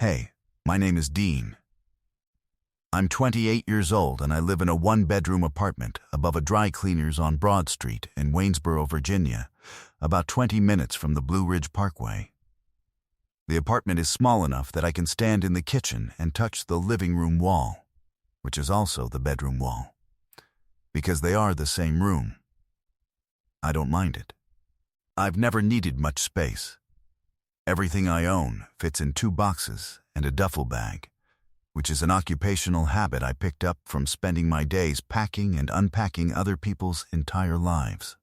Hey, my name is Dean. I'm 28 years old and I live in a one-bedroom apartment above a dry cleaners on Broad Street in Waynesboro, Virginia, about 20 minutes from the Blue Ridge Parkway. The apartment is small enough that I can stand in the kitchen and touch the living room wall, which is also the bedroom wall, because they are the same room. I don't mind it. I've never needed much space. Everything I own fits in 2 boxes and a duffel bag, which is an occupational habit I picked up from spending my days packing and unpacking other people's entire lives.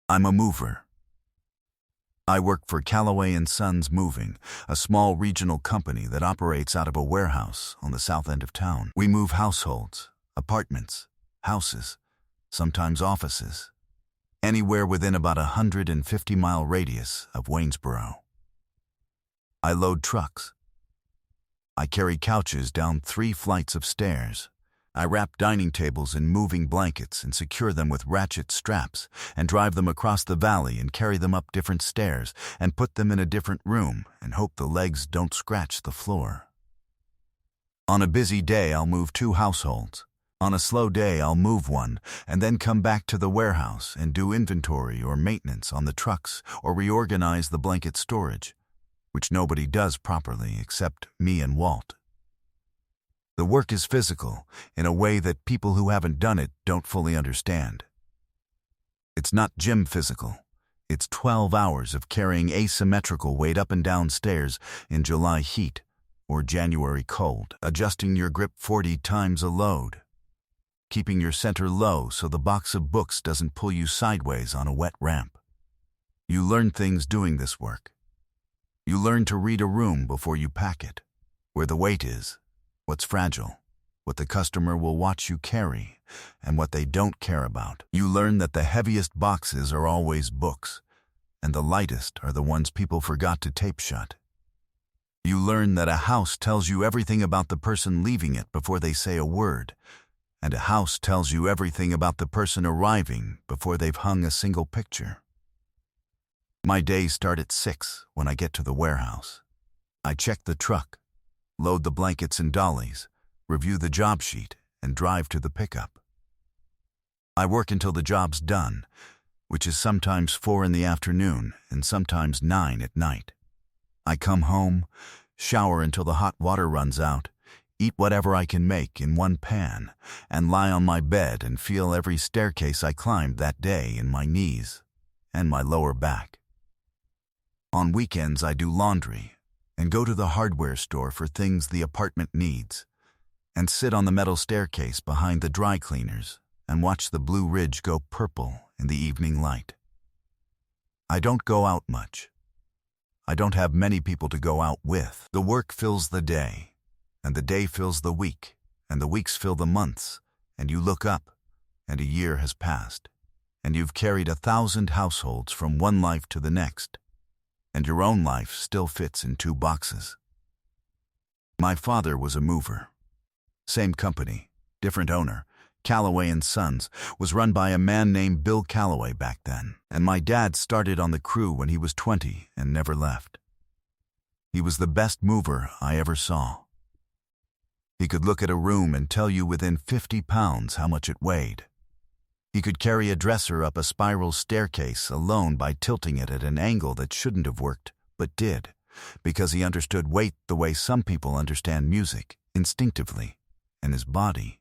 I'm a mover. I work for Callaway & Sons Moving, a small regional company that operates out of a warehouse on the south end of town. We move households, apartments, houses, sometimes offices, anywhere within about a 150-mile radius of Waynesboro. I load trucks. I carry couches down 3 flights of stairs. I wrap dining tables in moving blankets and secure them with ratchet straps and drive them across the valley and carry them up different stairs and put them in a different room and hope the legs don't scratch the floor. On a busy day, I'll move 2 households. On a slow day, I'll move one and then come back to the warehouse and do inventory or maintenance on the trucks or reorganize the blanket storage, which nobody does properly except me and Walt. The work is physical in a way that people who haven't done it don't fully understand. It's not gym physical. It's 12 hours of carrying asymmetrical weight up and down stairs in July heat or January cold, adjusting your grip 40 times a load, keeping your center low so the box of books doesn't pull you sideways on a wet ramp. You learn things doing this work. You learn to read a room before you pack it, where the weight is, what's fragile, what the customer will watch you carry, and what they don't care about. You learn that the heaviest boxes are always books, and the lightest are the ones people forgot to tape shut. You learn that a house tells you everything about the person leaving it before they say a word, and a house tells you everything about the person arriving before they've hung a single picture. My days start at 6 when I get to the warehouse. I check the truck, load the blankets and dollies, review the job sheet, and drive to the pickup. I work until the job's done, which is sometimes 4 in the afternoon and sometimes 9 at night. I come home, shower until the hot water runs out, eat whatever I can make in one pan, and lie on my bed and feel every staircase I climbed that day in my knees and my lower back. On weekends, I do laundry and go to the hardware store for things the apartment needs, and sit on the metal staircase behind the dry cleaners and watch the Blue Ridge go purple in the evening light. I don't go out much. I don't have many people to go out with. The work fills the day, and the day fills the week, and the weeks fill the months, and you look up, and a year has passed, and you've carried 1,000 households from one life to the next, and your own life still fits in 2 boxes. My father was a mover. Same company, different owner, Callaway & Sons, was run by a man named Bill Callaway back then, and my dad started on the crew when he was 20 and never left. He was the best mover I ever saw. He could look at a room and tell you within 50 pounds how much it weighed. He could carry a dresser up a spiral staircase alone by tilting it at an angle that shouldn't have worked, but did, because he understood weight the way some people understand music, instinctively, and his body,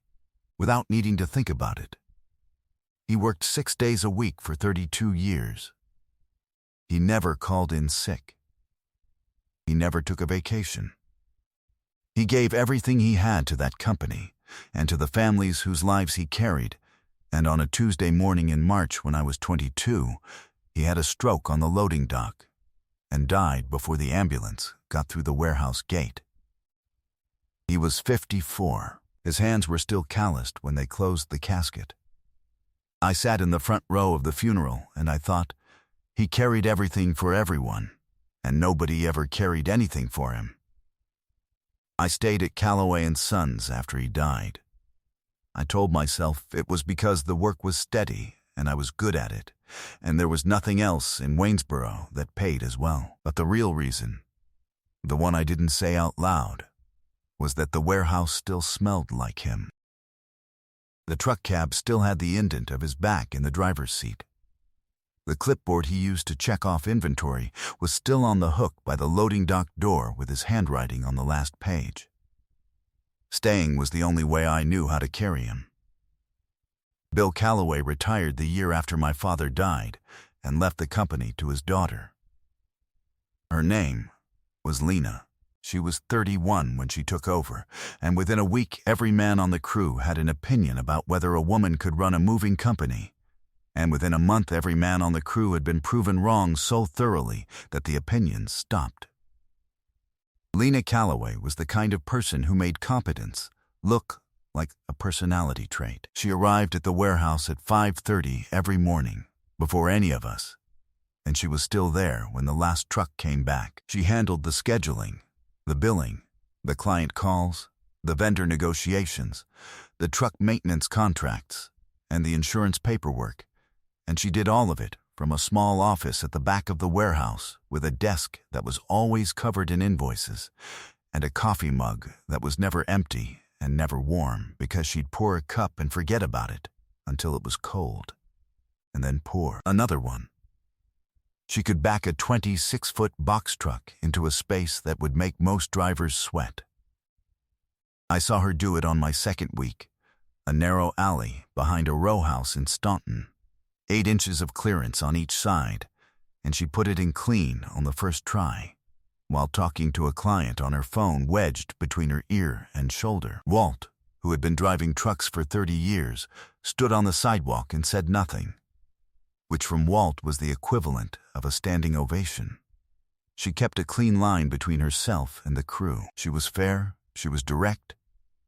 without needing to think about it. He worked 6 days a week for 32 years. He never called in sick. He never took a vacation. He gave everything he had to that company and to the families whose lives he carried, and on a Tuesday morning in March when I was 22, he had a stroke on the loading dock and died before the ambulance got through the warehouse gate. He was 54. His hands were still calloused when they closed the casket. I sat in the front row of the funeral and I thought, he carried everything for everyone, and nobody ever carried anything for him. I stayed at Callaway & Sons after he died. I told myself it was because the work was steady and I was good at it, and there was nothing else in Waynesboro that paid as well. But the real reason The one I didn't say out loud was that the warehouse still smelled like him. The truck cab still had the indent of his back in the driver's seat. The clipboard he used to check off inventory was still on the hook by the loading dock door with his handwriting on the last page. Staying was the only way I knew how to carry him. Bill Calloway retired the year after my father died and left the company to his daughter. Her name was Lena. She was 31 when she took over, and within a week every man on the crew had an opinion about whether a woman could run a moving company. And within a month every man on the crew had been proven wrong so thoroughly that the opinions stopped. Lena Calloway was the kind of person who made competence look like a personality trait. She arrived at the warehouse at 5:30 every morning, before any of us, and she was still there when the last truck came back. She handled the scheduling, the billing, the client calls, the vendor negotiations, the truck maintenance contracts, and the insurance paperwork, and she did all of it from a small office at the back of the warehouse with a desk that was always covered in invoices and a coffee mug that was never empty and never warm because she'd pour a cup and forget about it until it was cold, and then pour another one. She could back a 26-foot box truck into a space that would make most drivers sweat. I saw her do it on my second week, a narrow alley behind a row house in Staunton, 8 inches of clearance on each side, and she put it in clean on the first try, while talking to a client on her phone wedged between her ear and shoulder. Walt, who had been driving trucks for 30 years, stood on the sidewalk and said nothing, which from Walt was the equivalent of a standing ovation. She kept a clean line between herself and the crew. She was fair, she was direct,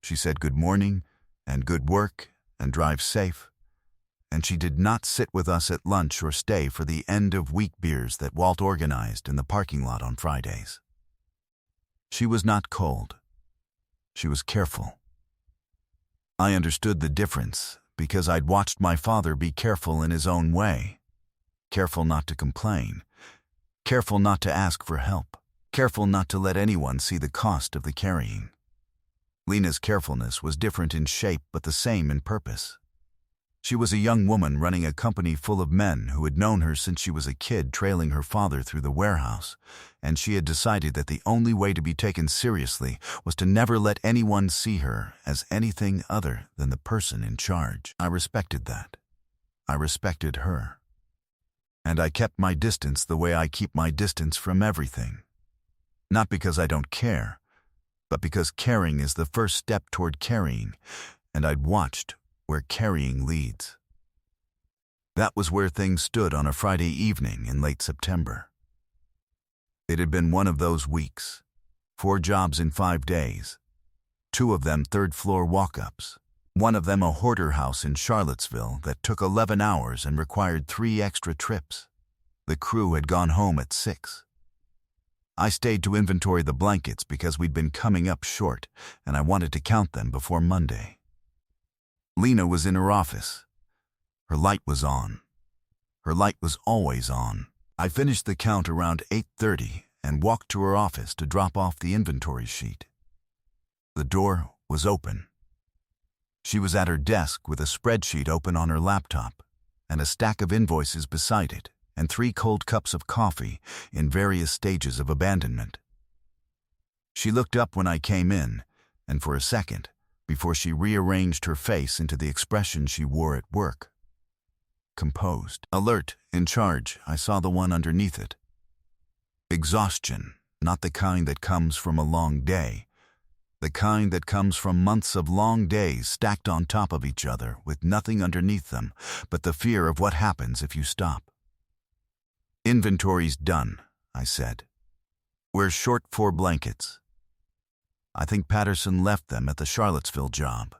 she said good morning and good work and drive safe, and she did not sit with us at lunch or stay for the end-of-week beers that Walt organized in the parking lot on Fridays. She was not cold. She was careful. I understood the difference because I'd watched my father be careful in his own way. Careful not to complain. Careful not to ask for help. Careful not to let anyone see the cost of the carrying. Lena's carefulness was different in shape but the same in purpose. She was a young woman running a company full of men who had known her since she was a kid trailing her father through the warehouse, and she had decided that the only way to be taken seriously was to never let anyone see her as anything other than the person in charge. I respected that. I respected her. And I kept my distance the way I keep my distance from everything. Not because I don't care, but because caring is the first step toward carrying, and I'd watched where carrying leads. That was where things stood on a Friday evening in late September. It had been one of those weeks, 4 jobs in 5 days, 2 of them third-floor walk-ups, one of them a hoarder house in Charlottesville that took 11 hours and required 3 extra trips. The crew had gone home at 6. I stayed to inventory the blankets because we'd been coming up short, and I wanted to count them before Monday. Lena was in her office. Her light was on. Her light was always on. I finished the count around 8:30 and walked to her office to drop off the inventory sheet. The door was open. She was at her desk with a spreadsheet open on her laptop and a stack of invoices beside it and 3 cold cups of coffee in various stages of abandonment. She looked up when I came in, and for a second, before she rearranged her face into the expression she wore at work. Composed, alert, in charge, I saw the one underneath it. Exhaustion, not the kind that comes from a long day, the kind that comes from months of long days stacked on top of each other with nothing underneath them but the fear of what happens if you stop. Inventory's done, I said. We're short 4 blankets. I think Patterson left them at the Charlottesville job.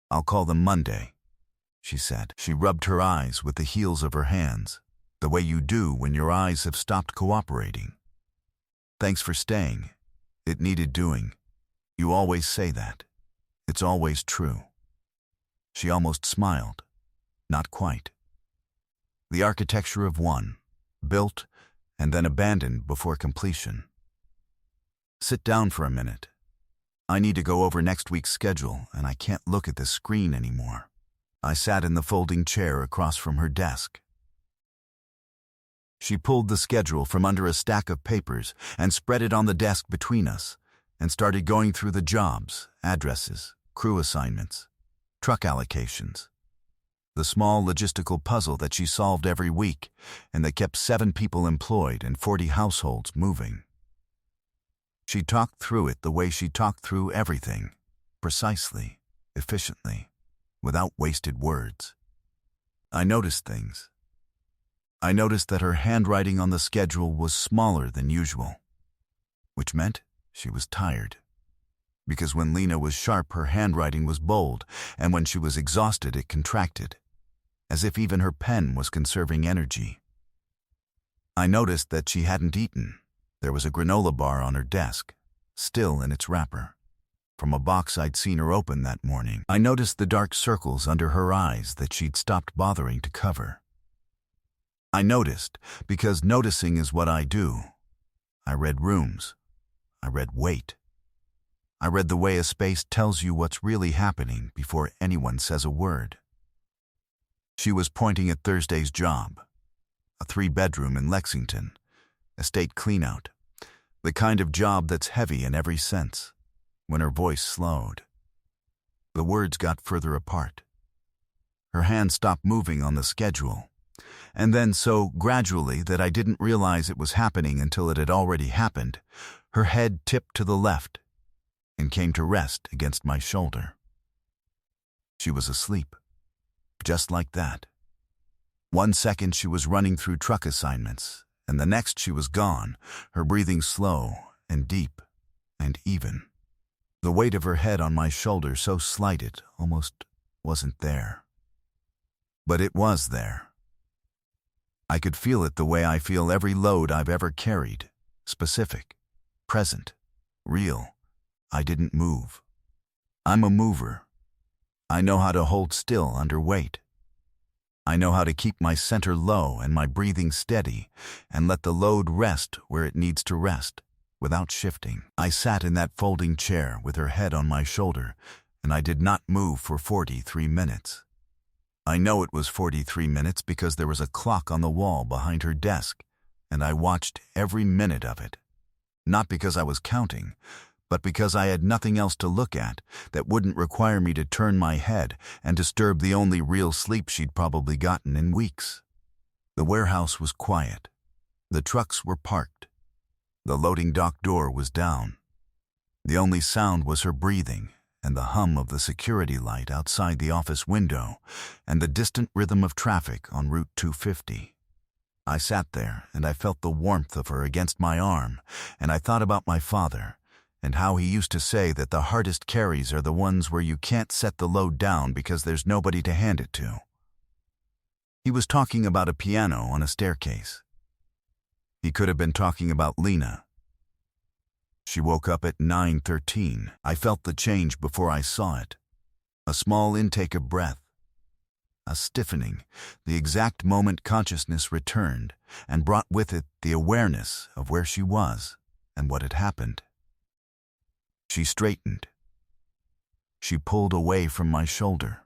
I'll call them Monday, she said. She rubbed her eyes with the heels of her hands, the way you do when your eyes have stopped cooperating. Thanks for staying. It needed doing. You always say that. It's always true. She almost smiled. Not quite. The architecture of one, built and then abandoned before completion. Sit down for a minute. I need to go over next week's schedule, and I can't look at the screen anymore. I sat in the folding chair across from her desk. She pulled the schedule from under a stack of papers and spread it on the desk between us, and started going through the jobs, addresses, crew assignments, truck allocations. The small logistical puzzle that she solved every week and that kept 7 people employed and 40 households moving. She talked through it the way she talked through everything, precisely, efficiently, without wasted words. I noticed things. I noticed that her handwriting on the schedule was smaller than usual, which meant she was tired. Because when Lena was sharp, her handwriting was bold, and when she was exhausted, it contracted, as if even her pen was conserving energy. I noticed that she hadn't eaten. There was a granola bar on her desk, still in its wrapper, from a box I'd seen her open that morning. I noticed the dark circles under her eyes that she'd stopped bothering to cover. I noticed because noticing is what I do. I read rooms. I read weight. I read the way a space tells you what's really happening before anyone says a word. She was pointing at Thursday's job, a 3-bedroom in Lexington, estate cleanout, the kind of job that's heavy in every sense. When her voice slowed, the words got further apart. Her hand stopped moving on the schedule, and then so gradually that I didn't realize it was happening until it had already happened, her head tipped to the left and came to rest against my shoulder. She was asleep, just like that. 1 second she was running through truck assignments, and the next she was gone, her breathing slow and deep and even. The weight of her head on my shoulder so slight it almost wasn't there. But it was there. I could feel it the way I feel every load I've ever carried, specific, present, real. I didn't move. I'm a mover. I know how to hold still under weight. I know how to keep my center low and my breathing steady and let the load rest where it needs to rest, without shifting. I sat in that folding chair with her head on my shoulder, and I did not move for 43 minutes. I know it was 43 minutes because there was a clock on the wall behind her desk, and I watched every minute of it. Not because I was counting, but because I had nothing else to look at that wouldn't require me to turn my head and disturb the only real sleep she'd probably gotten in weeks. The warehouse was quiet. The trucks were parked. The loading dock door was down. The only sound was her breathing and the hum of the security light outside the office window and the distant rhythm of traffic on Route 250. I sat there and I felt the warmth of her against my arm, and I thought about my father and how he used to say that the hardest carries are the ones where you can't set the load down because there's nobody to hand it to. He was talking about a piano on a staircase. He could have been talking about Lena. She woke up at 9:13. I felt the change before I saw it. A small intake of breath. A stiffening, the exact moment consciousness returned and brought with it the awareness of where she was and what had happened. She straightened. She pulled away from my shoulder.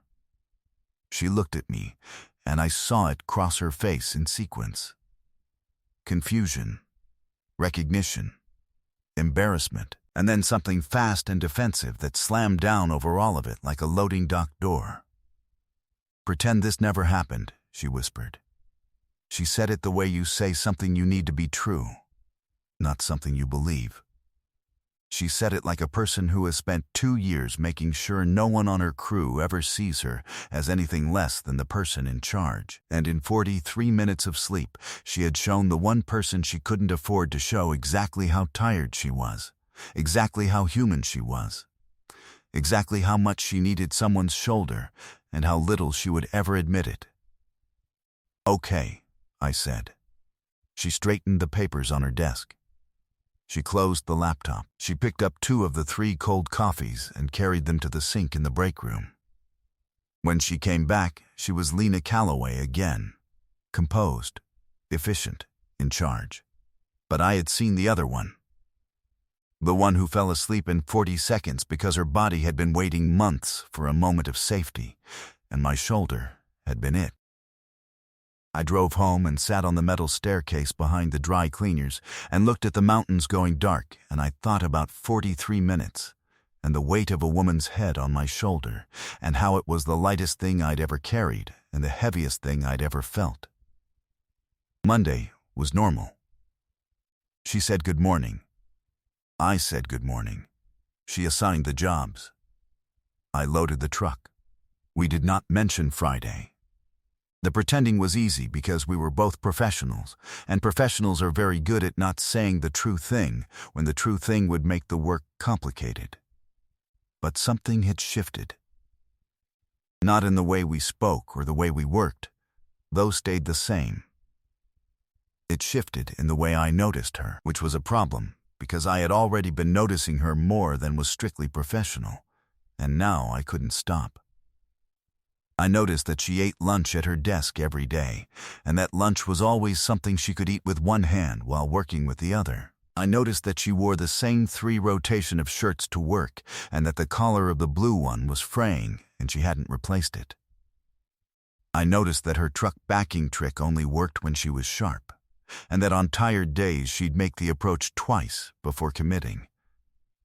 She looked at me, and I saw it cross her face in sequence. Confusion, recognition, embarrassment, and then something fast and defensive that slammed down over all of it like a loading dock door. "Pretend this never happened," she whispered. She said it the way you say something you need to be true, not something you believe. She said it like a person who has spent 2 years making sure no one on her crew ever sees her as anything less than the person in charge. And in 43 minutes of sleep, she had shown the one person she couldn't afford to show exactly how tired she was, exactly how human she was, exactly how much she needed someone's shoulder, and how little she would ever admit it. "Okay," I said. She straightened the papers on her desk. She closed the laptop. She picked up 2 of the 3 cold coffees and carried them to the sink in the break room. When she came back, she was Lena Calloway again, composed, efficient, in charge. But I had seen the other one. The one who fell asleep in 40 seconds because her body had been waiting months for a moment of safety, and my shoulder had been it. I drove home and sat on the metal staircase behind the dry cleaners and looked at the mountains going dark, and I thought about 43 minutes, and the weight of a woman's head on my shoulder, and how it was the lightest thing I'd ever carried and the heaviest thing I'd ever felt. Monday was normal. She said good morning. I said good morning. She assigned the jobs. I loaded the truck. We did not mention Friday. The pretending was easy because we were both professionals, and professionals are very good at not saying the true thing when the true thing would make the work complicated. But something had shifted. Not in the way we spoke or the way we worked. Those stayed the same. It shifted in the way I noticed her, which was a problem, because I had already been noticing her more than was strictly professional, and now I couldn't stop. I noticed that she ate lunch at her desk every day, and that lunch was always something she could eat with one hand while working with the other. I noticed that she wore the same 3 rotation of shirts to work, and that the collar of the blue one was fraying, and she hadn't replaced it. I noticed that her truck backing trick only worked when she was sharp, and that on tired days she'd make the approach twice before committing,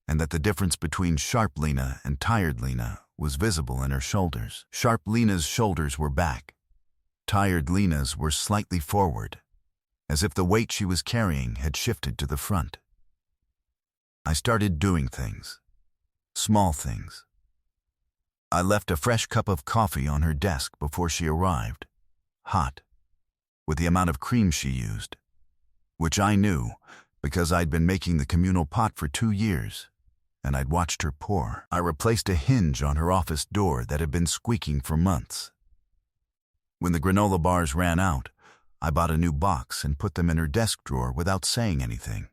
and that the difference between sharp Lena and tired Lena was visible in her shoulders. Sharp Lena's shoulders were back. Tired Lena's were slightly forward, as if the weight she was carrying had shifted to the front. I started doing things, small things. I left a fresh cup of coffee on her desk before she arrived, hot, with the amount of cream she used, which I knew because I'd been making the communal pot for 2 years, and I'd watched her pour. I replaced a hinge on her office door that had been squeaking for months. When the granola bars ran out, I bought a new box and put them in her desk drawer without saying anything.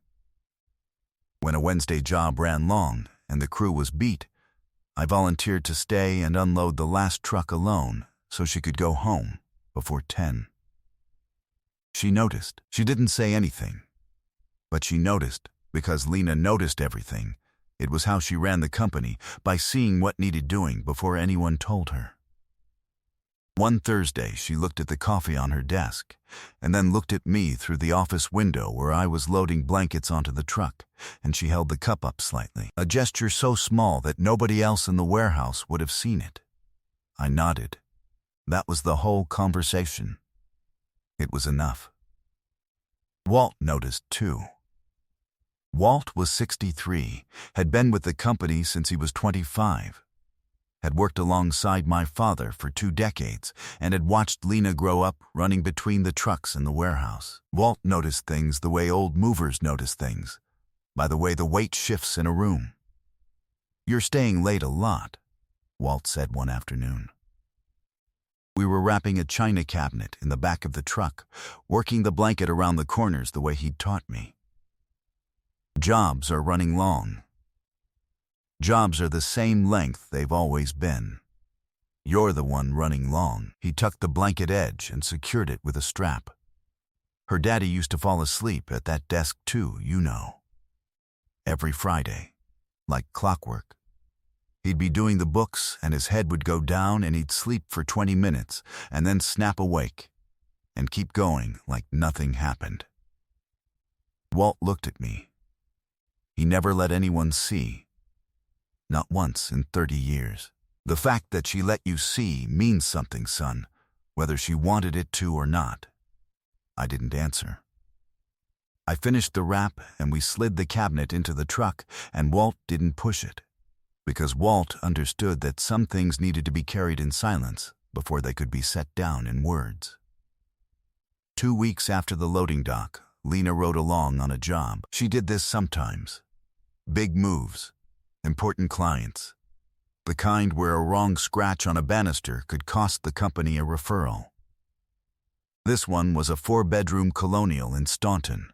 When a Wednesday job ran long and the crew was beat, I volunteered to stay and unload the last truck alone so she could go home before 10. She noticed. She didn't say anything, but she noticed because Lena noticed everything. It was how she ran the company, by seeing what needed doing before anyone told her. One Thursday, she looked at the coffee on her desk, and then looked at me through the office window where I was loading blankets onto the truck, and she held the cup up slightly, a gesture so small that nobody else in the warehouse would have seen it. I nodded. That was the whole conversation. It was enough. Walt noticed too. Walt was 63, had been with the company since he was 25, had worked alongside my father for 2 decades, and had watched Lena grow up running between the trucks in the warehouse. Walt noticed things the way old movers notice things, by the way the weight shifts in a room. "You're staying late a lot," Walt said one afternoon. We were wrapping a china cabinet in the back of the truck, working the blanket around the corners the way he'd taught me. Jobs are running long. Jobs are the same length they've always been. You're the one running long. He tucked the blanket edge and secured it with a strap. Her daddy used to fall asleep at that desk too, you know. Every Friday, like clockwork. He'd be doing the books and his head would go down and he'd sleep for 20 minutes and then snap awake and keep going like nothing happened. Walt looked at me. He never let anyone see. Not once in 30 years. "The fact that she let you see means something, son, whether she wanted it to or not." I didn't answer. I finished the wrap and we slid the cabinet into the truck, and Walt didn't push it, because Walt understood that some things needed to be carried in silence before they could be set down in words. 2 weeks after the loading dock, Lena rode along on a job. She did this sometimes. Big moves, important clients, the kind where a wrong scratch on a banister could cost the company a referral. This one was a 4-bedroom colonial in Staunton,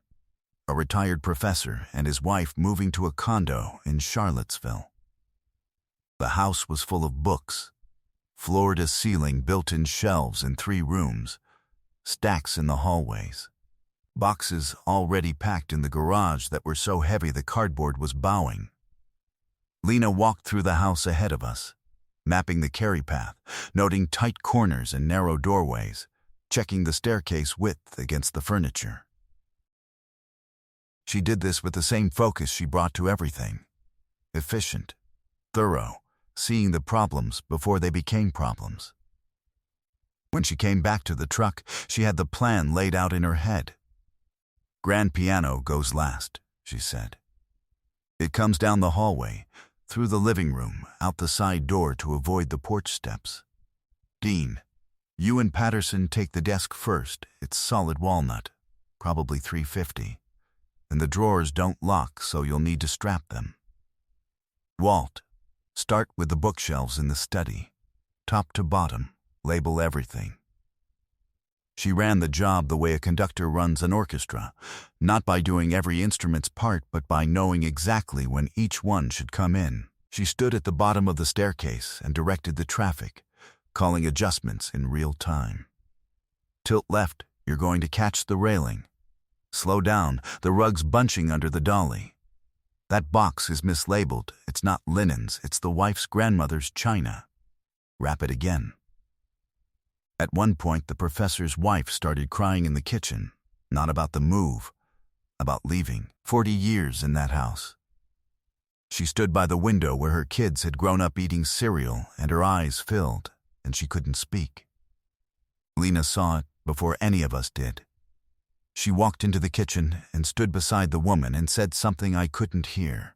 a retired professor and his wife moving to a condo in Charlottesville. The house was full of books, floor-to-ceiling built-in shelves in 3 rooms, stacks in the hallways, boxes already packed in the garage that were so heavy the cardboard was bowing. Lena walked through the house ahead of us, mapping the carry path, noting tight corners and narrow doorways, checking the staircase width against the furniture. She did this with the same focus she brought to everything. Efficient, thorough, seeing the problems before they became problems. When she came back to the truck, she had the plan laid out in her head. Grand piano goes last, she said. It comes down the hallway, through the living room, out the side door to avoid the porch steps. Dean, you and Patterson take the desk first. It's solid walnut, probably $3.50. And the drawers don't lock, so you'll need to strap them. Walt, start with the bookshelves in the study. Top to bottom, label everything. She ran the job the way a conductor runs an orchestra, not by doing every instrument's part, but by knowing exactly when each one should come in. She stood at the bottom of the staircase and directed the traffic, calling adjustments in real time. Tilt left, you're going to catch the railing. Slow down, the rug's bunching under the dolly. That box is mislabeled. It's not linens, it's the wife's grandmother's china. Wrap it again. At one point, the professor's wife started crying in the kitchen, not about the move, about leaving. 40 years in that house. She stood by the window where her kids had grown up eating cereal, and her eyes filled, and she couldn't speak. Lena saw it before any of us did. She walked into the kitchen and stood beside the woman and said something I couldn't hear,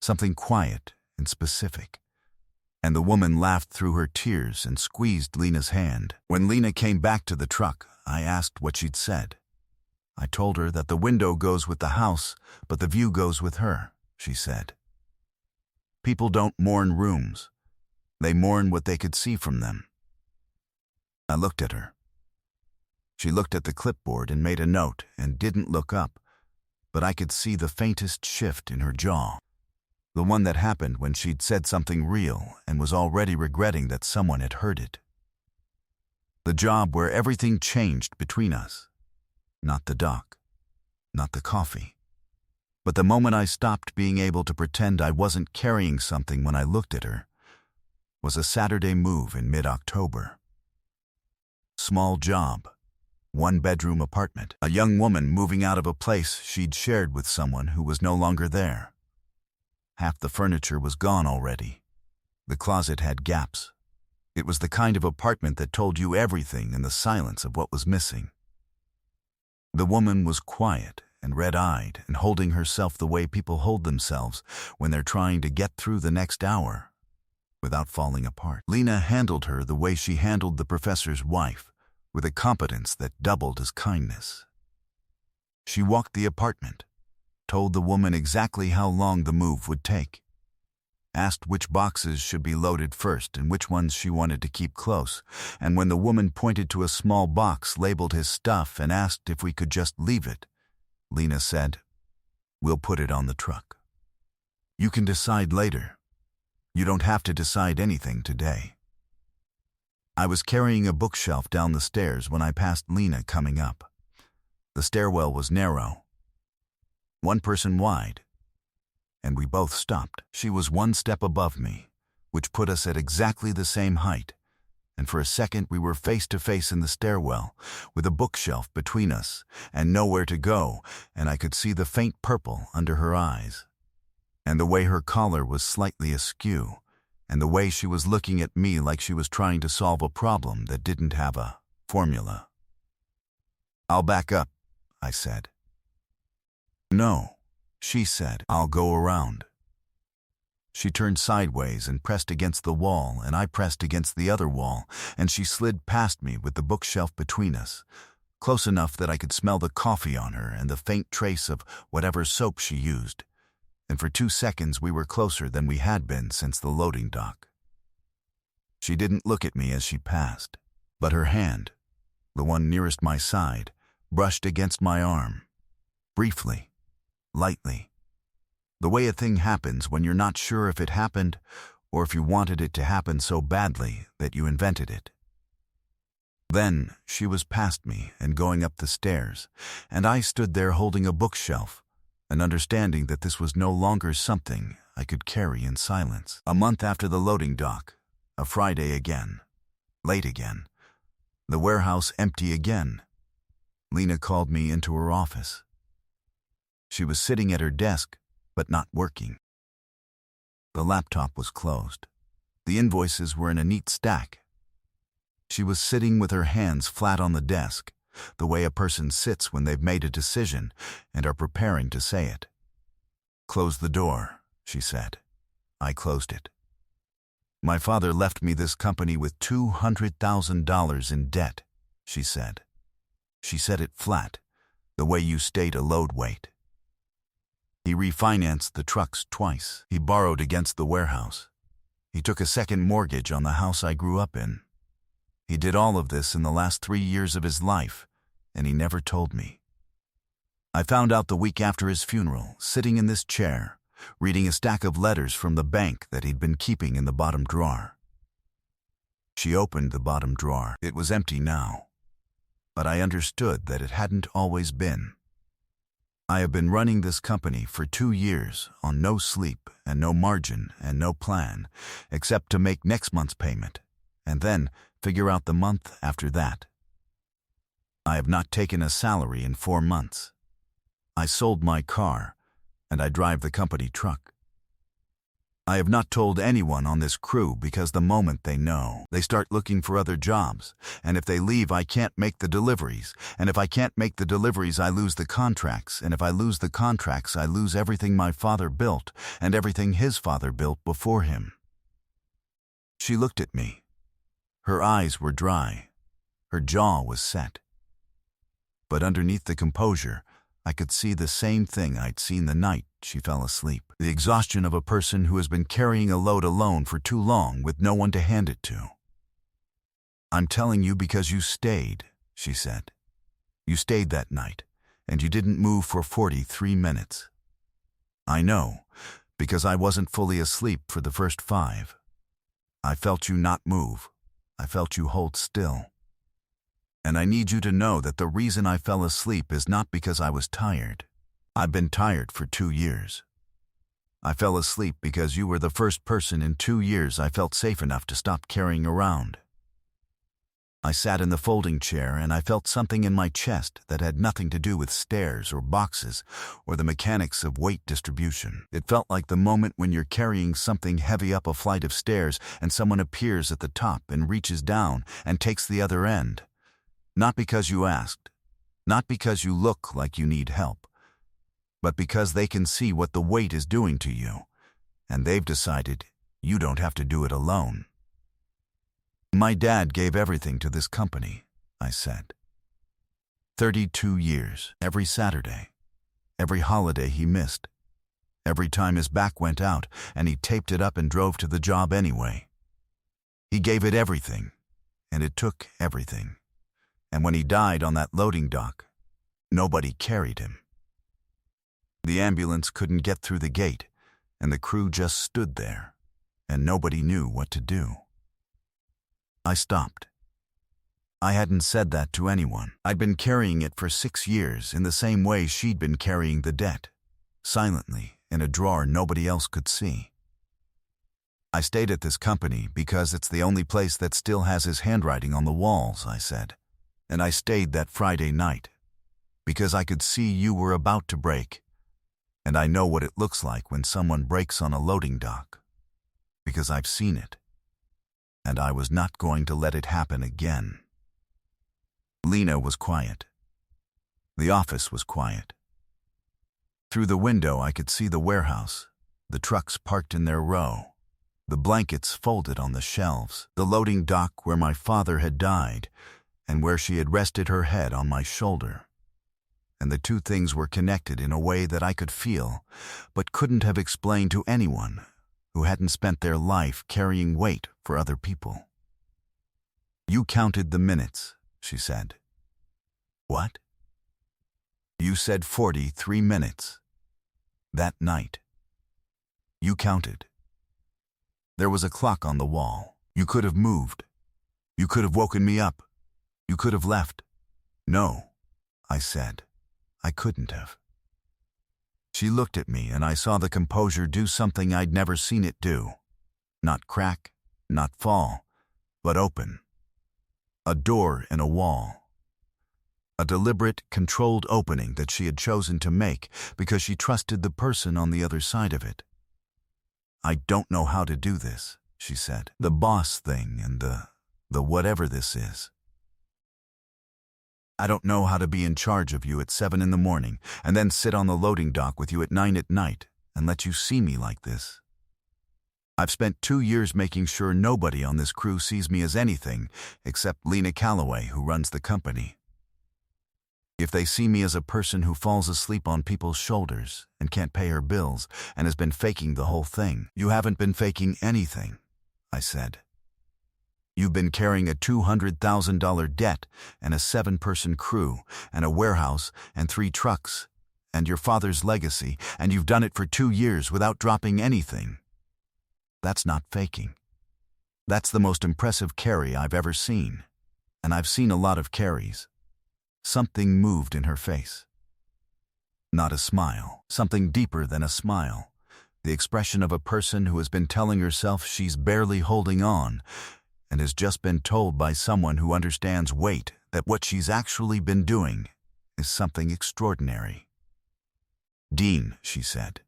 something quiet and specific. And the woman laughed through her tears and squeezed Lena's hand. When Lena came back to the truck, I asked what she'd said. I told her that the window goes with the house, but the view goes with her, she said. People don't mourn rooms. They mourn what they could see from them. I looked at her. She looked at the clipboard and made a note and didn't look up, but I could see the faintest shift in her jaw. The one that happened when she'd said something real and was already regretting that someone had heard it. The job where everything changed between us. Not the doc, not the coffee. But the moment I stopped being able to pretend I wasn't carrying something when I looked at her was a Saturday move in mid-October. Small job. 1-bedroom apartment. A young woman moving out of a place she'd shared with someone who was no longer there. Half the furniture was gone already. The closet had gaps. It was the kind of apartment that told you everything in the silence of what was missing. The woman was quiet and red-eyed and holding herself the way people hold themselves when they're trying to get through the next hour without falling apart. Lena handled her the way she handled the professor's wife, with a competence that doubled as kindness. She walked the apartment, told the woman exactly how long the move would take, asked which boxes should be loaded first and which ones she wanted to keep close, and when the woman pointed to a small box labeled his stuff and asked if we could just leave it, Lena said, "We'll put it on the truck. You can decide later. You don't have to decide anything today." I was carrying a bookshelf down the stairs when I passed Lena coming up. The stairwell was narrow, one person wide, and we both stopped. She was one step above me, which put us at exactly the same height, and for a second we were face to face in the stairwell, with a bookshelf between us, and nowhere to go, and I could see the faint purple under her eyes, and the way her collar was slightly askew, and the way she was looking at me like she was trying to solve a problem that didn't have a formula. "I'll back up," I said. "No," she said. "I'll go around." She turned sideways and pressed against the wall, and I pressed against the other wall, and she slid past me with the bookshelf between us, close enough that I could smell the coffee on her and the faint trace of whatever soap she used. And for 2 seconds we were closer than we had been since the loading dock. She didn't look at me as she passed, but her hand, the one nearest my side, brushed against my arm. Briefly, lightly. The way a thing happens when you're not sure if it happened or if you wanted it to happen so badly that you invented it. Then she was past me and going up the stairs, and I stood there holding a bookshelf and understanding that this was no longer something I could carry in silence. A month after the loading dock, a Friday again, late again, the warehouse empty again. Lena called me into her office. She was sitting at her desk, but not working. The laptop was closed. The invoices were in a neat stack. She was sitting with her hands flat on the desk, the way a person sits when they've made a decision and are preparing to say it. "Close the door," she said. I closed it. "My father left me this company with $200,000 in debt," she said. She said it flat, the way you state a load weight. "He refinanced the trucks twice. He borrowed against the warehouse. He took a second mortgage on the house I grew up in. He did all of this in the last 3 years of his life, and he never told me. I found out the week after his funeral, sitting in this chair, reading a stack of letters from the bank that he'd been keeping in the bottom drawer." She opened the bottom drawer. It was empty now, but I understood that it hadn't always been. "I have been running this company for 2 years on no sleep and no margin and no plan, except to make next month's payment, and then figure out the month after that. I have not taken a salary in 4 months. I sold my car, and I drive the company truck. I have not told anyone on this crew because the moment they know, they start looking for other jobs, and if they leave I can't make the deliveries, and if I can't make the deliveries I lose the contracts, and if I lose the contracts I lose everything my father built and everything his father built before him." She looked at me. Her eyes were dry. Her jaw was set. But underneath the composure, I could see the same thing I'd seen the night she fell asleep. The exhaustion of a person who has been carrying a load alone for too long with no one to hand it to. "I'm telling you because you stayed," she said. "You stayed that night, and you didn't move for 43 minutes. I know, because I wasn't fully asleep for the first 5. I felt you not move. I felt you hold still. And I need you to know that the reason I fell asleep is not because I was tired. I've been tired for 2 years. I fell asleep because you were the first person in 2 years I felt safe enough to stop carrying around. I sat in the folding chair and I felt something in my chest that had nothing to do with stairs or boxes or the mechanics of weight distribution. It felt like the moment when you're carrying something heavy up a flight of stairs and someone appears at the top and reaches down and takes the other end. Not because you asked, not because you look like you need help, but because they can see what the weight is doing to you, and they've decided you don't have to do it alone. My dad gave everything to this company," I said. 32 years, every Saturday, every holiday he missed, every time his back went out and he taped it up and drove to the job anyway. He gave it everything, and it took everything. And when he died on that loading dock, nobody carried him. The ambulance couldn't get through the gate, and the crew just stood there, and nobody knew what to do. I stopped. I hadn't said that to anyone. I'd been carrying it for 6 years in the same way she'd been carrying the debt, silently, in a drawer nobody else could see. "I stayed at this company because it's the only place that still has his handwriting on the walls," I said. "And I stayed that Friday night because I could see you were about to break, and I know what it looks like when someone breaks on a loading dock, because I've seen it, and I was not going to let it happen again." Lena was quiet. The office was quiet. Through the window I could see the warehouse, the trucks parked in their row, the blankets folded on the shelves, the loading dock where my father had died, and where she had rested her head on my shoulder. And the two things were connected in a way that I could feel, but couldn't have explained to anyone who hadn't spent their life carrying weight for other people. "You counted the minutes," she said. "What?" "You said 43 minutes. That night. You counted. There was a clock on the wall. You could have moved. You could have woken me up. You could have left. No, I said. I couldn't have. She looked at me and I saw the composure do something I'd never seen it do. Not crack, not fall, but open. A door in a wall. A deliberate, controlled opening that she had chosen to make because she trusted the person on the other side of it. I don't know how to do this, she said. The boss thing and the whatever this is. I don't know how to be in charge of you at 7 in the morning and then sit on the loading dock with you at 9 at night and let you see me like this. I've spent 2 years making sure nobody on this crew sees me as anything except Lena Calloway, who runs the company. If they see me as a person who falls asleep on people's shoulders and can't pay her bills and has been faking the whole thing, you haven't been faking anything, I said. You've been carrying a $200,000 debt and a 7-person crew and a warehouse and 3 trucks and your father's legacy, and you've done it for 2 years without dropping anything. That's not faking. That's the most impressive carry I've ever seen, and I've seen a lot of carries. Something moved in her face. Not a smile, something deeper than a smile. The expression of a person who has been telling herself she's barely holding on and has just been told by someone who understands weight that what she's actually been doing is something extraordinary. Dean, she said.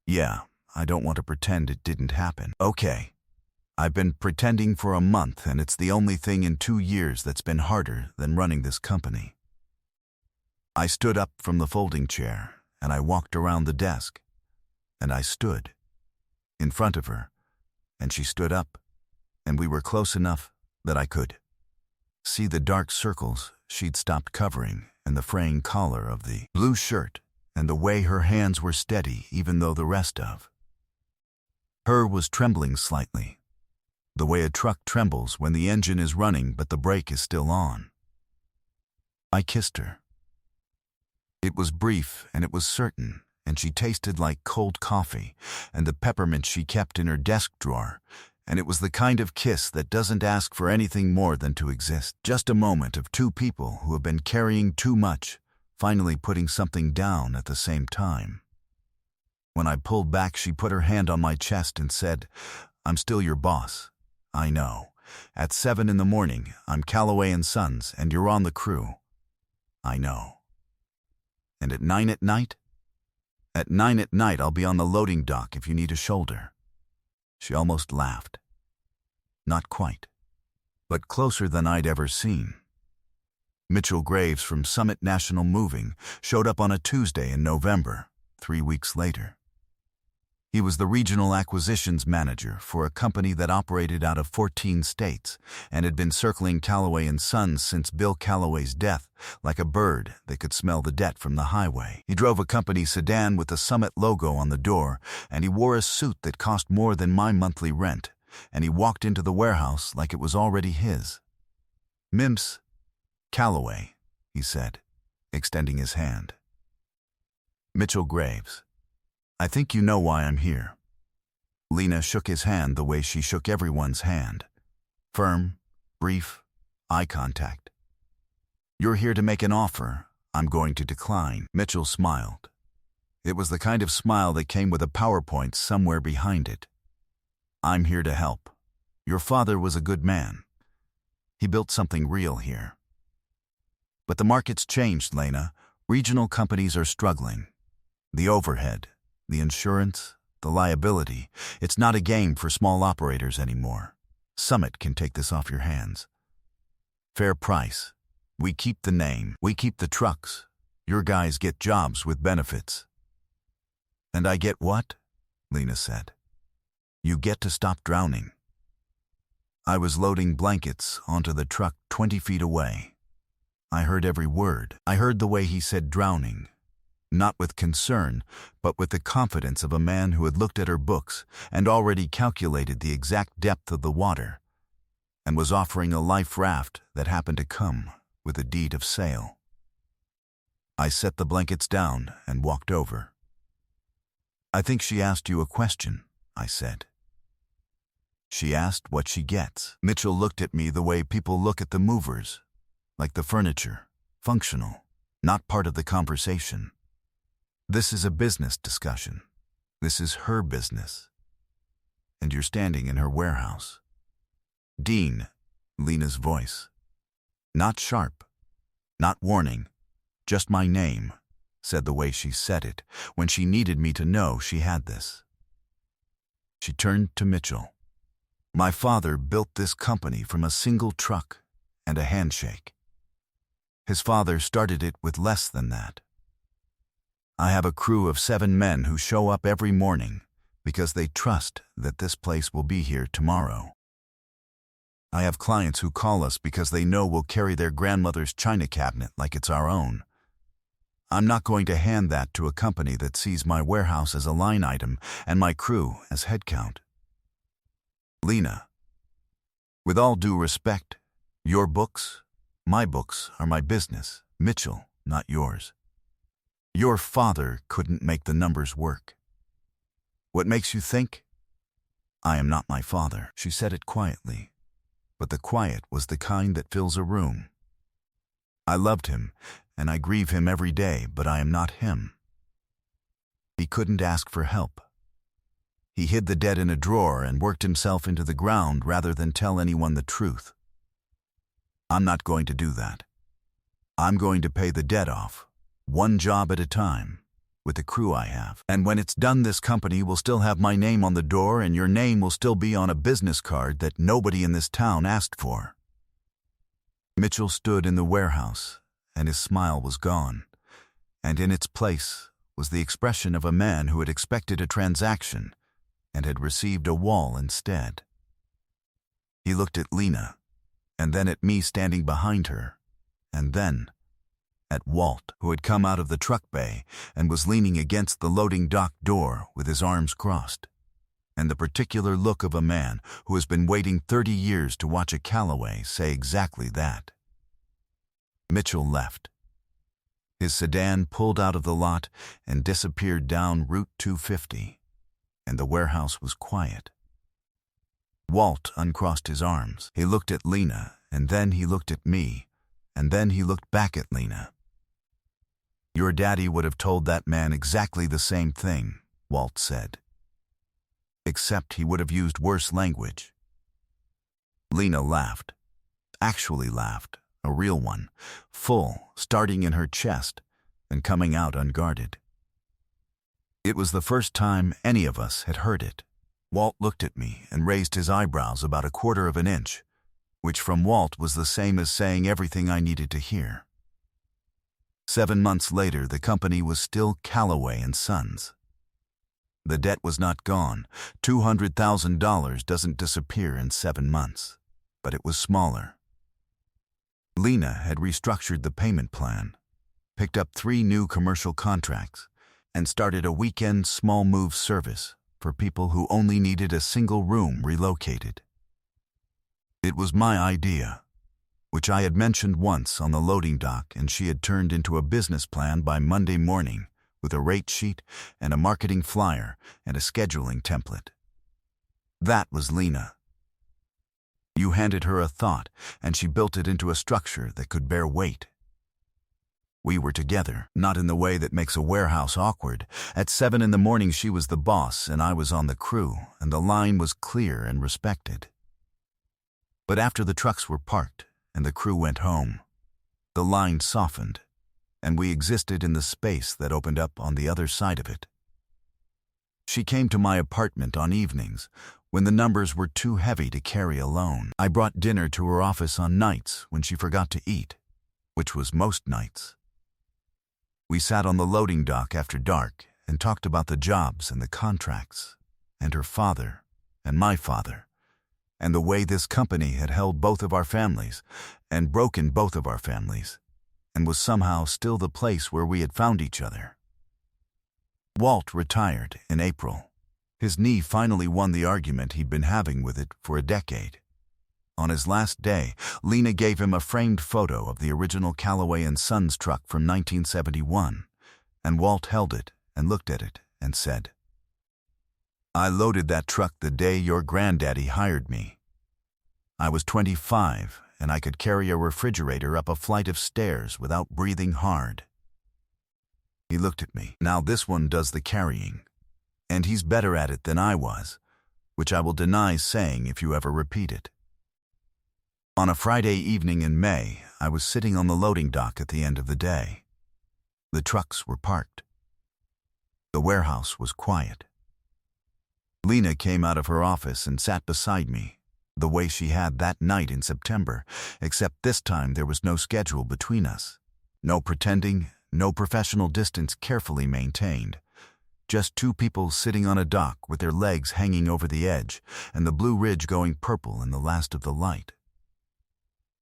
Yeah, I don't want to pretend it didn't happen. Okay. I've been pretending for a month, and it's the only thing in 2 years that's been harder than running this company. I stood up from the folding chair, and I walked around the desk, and I stood in front of her, and she stood up, and we were close enough that I could see the dark circles she'd stopped covering and the fraying collar of the blue shirt and the way her hands were steady even though the rest of her was trembling slightly, the way a truck trembles when the engine is running but the brake is still on. I kissed her. It was brief and it was certain, and she tasted like cold coffee and the peppermint she kept in her desk drawer, and it was the kind of kiss that doesn't ask for anything more than to exist. Just a moment of 2 people who have been carrying too much, finally putting something down at the same time. When I pulled back, she put her hand on my chest and said, I'm still your boss. I know. At 7 in the morning, I'm Calloway & Sons, and you're on the crew. I know. And at 9 at night? At 9 at night, I'll be on the loading dock if you need a shoulder. She almost laughed. Not quite, but closer than I'd ever seen. Mitchell Graves from Summit National Moving showed up on a Tuesday in November, 3 weeks later. He was the regional acquisitions manager for a company that operated out of 14 states and had been circling Calloway & Sons since Bill Calloway's death, like a bird that could smell the debt from the highway. He drove a company sedan with the Summit logo on the door, and he wore a suit that cost more than my monthly rent, and he walked into the warehouse like it was already his. Mimps Calloway, he said, extending his hand. Mitchell Graves. I think you know why I'm here. Lena shook his hand the way she shook everyone's hand. Firm, brief, eye contact. You're here to make an offer I'm going to decline. Mitchell smiled. It was the kind of smile that came with a PowerPoint somewhere behind it. I'm here to help. Your father was a good man. He built something real here. But the market's changed, Lena. Regional companies are struggling. The overhead, the insurance, the liability, it's not a game for small operators anymore. Summit can take this off your hands. Fair price. We keep the name. We keep the trucks. Your guys get jobs with benefits. And I get what? Lena said. You get to stop drowning. I was loading blankets onto the truck 20 feet away. I heard every word. I heard the way he said drowning. Not with concern, but with the confidence of a man who had looked at her books and already calculated the exact depth of the water, and was offering a life raft that happened to come with a deed of sale. I set the blankets down and walked over. I think she asked you a question, I said. She asked what she gets. Mitchell looked at me the way people look at the movers, like the furniture, functional, not part of the conversation. This is a business discussion. This is her business. And you're standing in her warehouse. Dean, Lena's voice. Not sharp, not warning, just my name, said the way she said it, when she needed me to know she had this. She turned to Mitchell. My father built this company from a single truck and a handshake. His father started it with less than that. I have a crew of 7 men who show up every morning because they trust that this place will be here tomorrow. I have clients who call us because they know we'll carry their grandmother's china cabinet like it's our own. I'm not going to hand that to a company that sees my warehouse as a line item and my crew as headcount. Lena, with all due respect, your books, my books are my business. Mitchell, not yours. Your father couldn't make the numbers work. What makes you think? I am not my father. She said it quietly, but the quiet was the kind that fills a room. I loved him, and I grieve him every day, but I am not him. He couldn't ask for help. He hid the debt in a drawer and worked himself into the ground rather than tell anyone the truth. I'm not going to do that. I'm going to pay the debt off, one job at a time, with the crew I have. And when it's done, this company will still have my name on the door and your name will still be on a business card that nobody in this town asked for. Mitchell stood in the warehouse, and his smile was gone, and in its place was the expression of a man who had expected a transaction and had received a wall instead. He looked at Lena, and then at me standing behind her, and then at Walt, who had come out of the truck bay and was leaning against the loading dock door with his arms crossed, and the particular look of a man who has been waiting 30 years to watch a Callaway say exactly that. Mitchell left. His sedan pulled out of the lot and disappeared down Route 250, and the warehouse was quiet. Walt uncrossed his arms. He looked at Lena, and then he looked at me, and then he looked back at Lena. Your daddy would have told that man exactly the same thing, Walt said. Except he would have used worse language. Lena laughed. Actually laughed, a real one, full, starting in her chest, and coming out unguarded. It was the first time any of us had heard it. Walt looked at me and raised his eyebrows about 1/4 of an inch, which from Walt was the same as saying everything I needed to hear. 7 months later, the company was still Callaway & Sons. The debt was not gone. $200,000 doesn't disappear in 7 months, but it was smaller. Lena had restructured the payment plan, picked up 3 new commercial contracts, and started a weekend small move service for people who only needed a single room relocated. It was my idea, which I had mentioned once on the loading dock, and she had turned into a business plan by Monday morning with a rate sheet and a marketing flyer and a scheduling template. That was Lena. You handed her a thought, and she built it into a structure that could bear weight. We were together, not in the way that makes a warehouse awkward. At 7 in the morning she was the boss and I was on the crew, and the line was clear and respected. But after the trucks were parked and the crew went home, the line softened, and we existed in the space that opened up on the other side of it. She came to my apartment on evenings when the numbers were too heavy to carry alone. I brought dinner to her office on nights when she forgot to eat, which was most nights. We sat on the loading dock after dark and talked about the jobs and the contracts, and her father and my father, and the way this company had held both of our families and broken both of our families, and was somehow still the place where we had found each other. Walt retired in April. His knee finally won the argument he'd been having with it for a decade. On his last day, Lena gave him a framed photo of the original Callaway & Sons truck from 1971, and Walt held it and looked at it and said, I loaded that truck the day your granddaddy hired me. I was 25, and I could carry a refrigerator up a flight of stairs without breathing hard. He looked at me. Now this one does the carrying, and he's better at it than I was, which I will deny saying if you ever repeat it. On a Friday evening in May, I was sitting on the loading dock at the end of the day. The trucks were parked. The warehouse was quiet. Lena came out of her office and sat beside me, the way she had that night in September, except this time there was no schedule between us. No pretending, no professional distance carefully maintained. Just two people sitting on a dock with their legs hanging over the edge and the Blue Ridge going purple in the last of the light.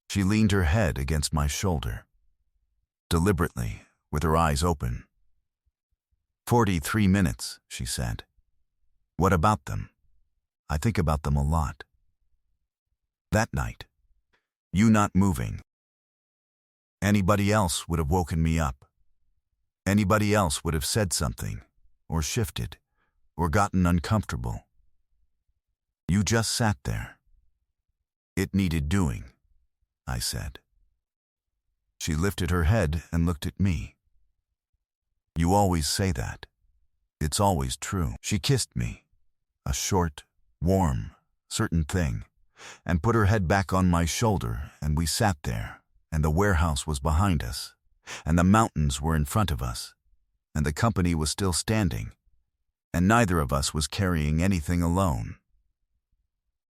She leaned her head against my shoulder, deliberately, with her eyes open. 43 minutes, she said. What about them? I think about them a lot. That night, you not moving. Anybody else would have woken me up. Anybody else would have said something, or shifted, or gotten uncomfortable. You just sat there. It needed doing, I said. She lifted her head and looked at me. You always say that. It's always true. She kissed me, a short, warm, certain thing, and put her head back on my shoulder, and we sat there, and the warehouse was behind us, and the mountains were in front of us, and the company was still standing, and neither of us was carrying anything alone.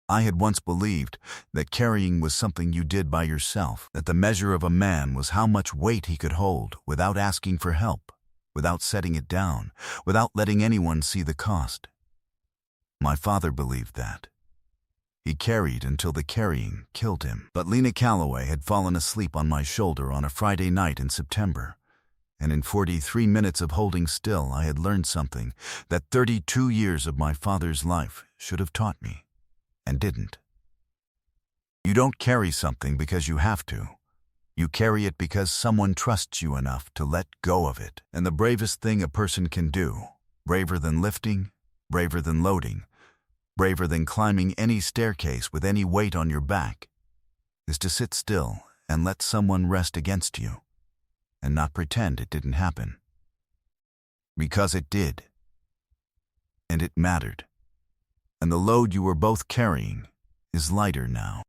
I had once believed that carrying was something you did by yourself, that the measure of a man was how much weight he could hold without asking for help, without setting it down, without letting anyone see the cost. My father believed that. He carried until the carrying killed him. But Lena Calloway had fallen asleep on my shoulder on a Friday night in September, and in 43 minutes of holding still I had learned something that 32 years of my father's life should have taught me, and didn't. You don't carry something because you have to. You carry it because someone trusts you enough to let go of it. And the bravest thing a person can do, braver than lifting, braver than loading, braver than climbing any staircase with any weight on your back, is to sit still and let someone rest against you, and not pretend it didn't happen. Because it did. And it mattered. And the load you were both carrying is lighter now.